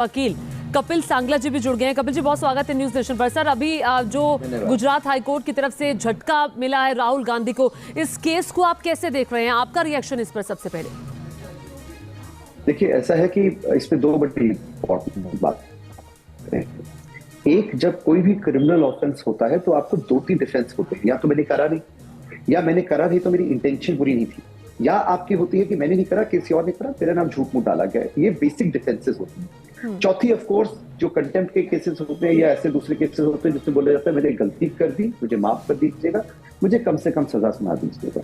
वकील कपिल सांगला जी भी जुड़ गए हैं। कपिल जी, बहुत स्वागत है न्यूज नेशन पर। सर, अभी जो गुजरात हाईकोर्ट की तरफ से झटका मिला है राहुल गांधी को, इस केस को आप कैसे देख रहे हैं? आपका रिएक्शन इस पर सबसे पहले। देखिए, ऐसा है कि इसमें दो बड़ी इंपॉर्टेंट बात है। एक, जब कोई भी क्रिमिनल ऑफेंस होता है तो आपको दो तीन डिफेंस होते हैं। या तो मैंने करा नहीं, या मैंने करा नहीं तो मेरी इंटेंशन बुरी नहीं थी, या आपकी होती है कि मैंने नहीं करा, किसी और ने करा, मेरा नाम झूठ मूठ डाला गया। ये बेसिक डिफेंसेस होती हैं। चौथी, ऑफ कोर्स, जो कंटेम्प्ट के केसेस होते हैं या ऐसे दूसरे केसेस होते हैं जिसमें बोला जाता है मैंने गलती कर दी, मुझे माफ कर दीजिएगा, मुझे कम से कम सजा सुना दीजिएगा।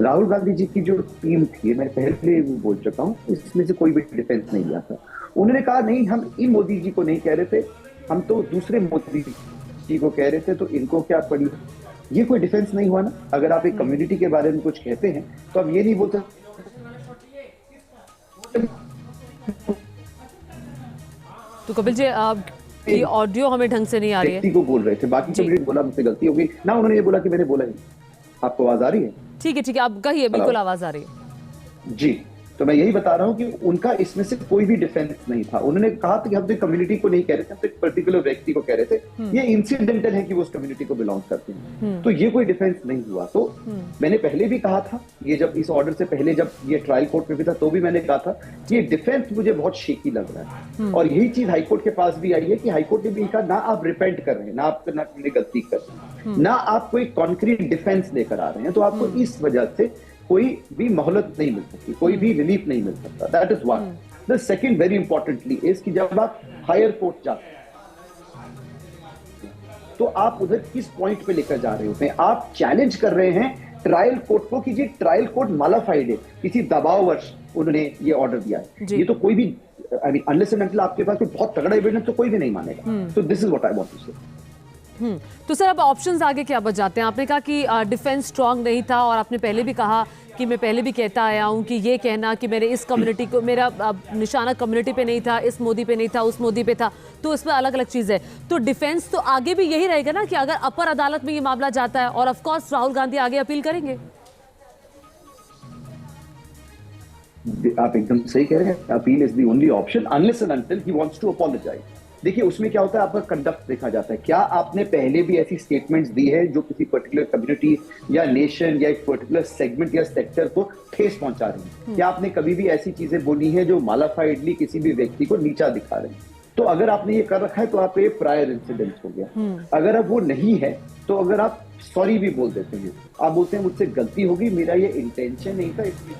राहुल गांधी जी की जो टीम थी, मैं पहले बोल चुका हूँ, इसमें से कोई भी डिफेंस नहीं लिया था। उन्होंने कहा नहीं, हम इन मोदी जी को नहीं कह रहे थे, हम तो दूसरे मोदी जी को कह रहे थे, तो इनको क्या पड़ी। ये कोई डिफेंस नहीं हुआ ना। अगर आप एक कम्युनिटी के बारे में कुछ कहते हैं तो आप ये नहीं बोलते तो कपिल जी, की ऑडियो हमें ढंग से नहीं आ रही है। को बोल रहे थे, बाकी कम्युनिटी बोला मुझसे गलती हो गई ना, उन्होंने ये बोला कि मैंने बोला ही। आपको आवाज आ रही है? ठीक है, आप कहिए, बिल्कुल आवाज आ रही है जी। तो मैं यही बता रहा हूं कि उनका इसमें से कोई भी डिफेंस नहीं था। उन्होंने कहा था कि हम तो कम्युनिटी को नहीं कह रहे थे, हम तो एक पर्टिकुलर व्यक्ति को कह रहे थे, ये इंसिडेंटल है कि वो उस कम्युनिटी को बिलोंग करते हैं, तो ये कोई डिफेंस नहीं हुआ। तो मैंने पहले भी कहा था, ये जब इस ऑर्डर से पहले जब ये ट्रायल कोर्ट में भी था तो भी मैंने कहा था कि ये डिफेंस मुझे बहुत शेकी लग रहा है। और यही चीज हाईकोर्ट के पास भी आई है कि हाईकोर्ट ने भी कहा ना आप रिपेंट कर रहे हैं, ना आप गलती कर रहे हैं, ना आप कोई कॉन्क्रीट डिफेंस लेकर आ रहे हैं, तो आपको इस वजह से कोई भी मोहलत नहीं मिल सकती, कोई भी रिलीफ नहीं मिल सकता। That is one. The second very importantly is कि जब आप हायर कोर्ट जाते हैं तो आप उधर किस पॉइंट पे लेकर जा रहे होते हैं। आप चैलेंज कर रहे हैं ट्रायल कोर्ट को कि जी ट्रायल कोर्ट मालाफाइड है, किसी दबाववश उन्होंने ये ऑर्डर दिया है। ये तो कोई भी, I mean, unless and until आपके पास कोई बहुत तगड़ा एविडेंस तो कोई भी नहीं मानेगा। तो this is what I want to say. तो सर, अब ऑप्शंस आगे क्या बच जाते हैं? आपने कहा कि डिफेंस स्ट्रांग नहीं था, और आपने पहले भी कहा कि मैं पहले भी कहता आया हूं कि ये कहना कि मेरे इस कम्युनिटी को, मेरा निशाना कम्युनिटी पे नहीं था, इस मोदी पे नहीं था, उस मोदी पे था, तो इसमें अलग अलग चीज़ है। तो डिफेंस तो आगे भी यही रहेगा ना कि अगर अपर अदालत में ये मामला जाता है, और ऑफकोर्स राहुल गांधी आगे अपील करेंगे। आप एकदम सही कह रहे हैं, appeal is the only option unless and until he wants to apologise. देखिए, उसमें क्या होता है, आपका कंडक्ट देखा जाता है। क्या आपने पहले भी ऐसी स्टेटमेंट्स दी है जो किसी पर्टिकुलर कम्युनिटी या नेशन या एक पर्टिकुलर सेगमेंट या सेक्टर को ठेस पहुंचा रही है? क्या आपने कभी भी ऐसी चीजें बोली हैं जो मालाफाइडली किसी भी व्यक्ति को नीचा दिखा रहे हैं? तो अगर आपने ये कर रखा है तो आपका ये प्रायर इंसिडेंट हो गया। अगर अब वो नहीं है तो अगर आप सॉरी भी बोल देते हैं, आप बोलते हैं मुझसे गलती होगी, मेरा ये इंटेंशन नहीं था, इसलिए